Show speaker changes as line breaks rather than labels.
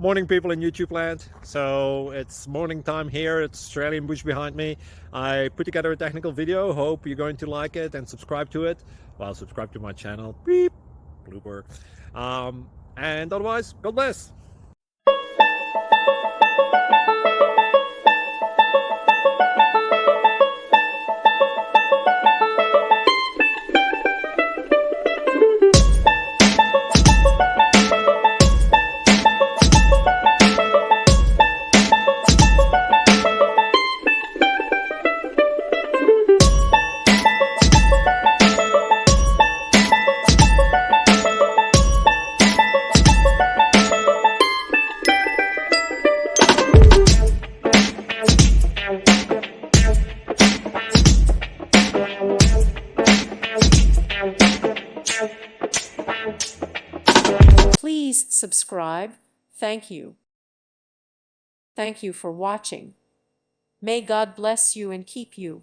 Morning, people in YouTube land. So it's morning time here. It's Australian bush behind me. I put together a technical video. Hope you're going to like it and subscribe to it. Well, subscribe to my channel. Beep. Bloomberg. And otherwise, God bless.
Please subscribe. Thank you. Thank you for watching. May God bless you and keep you.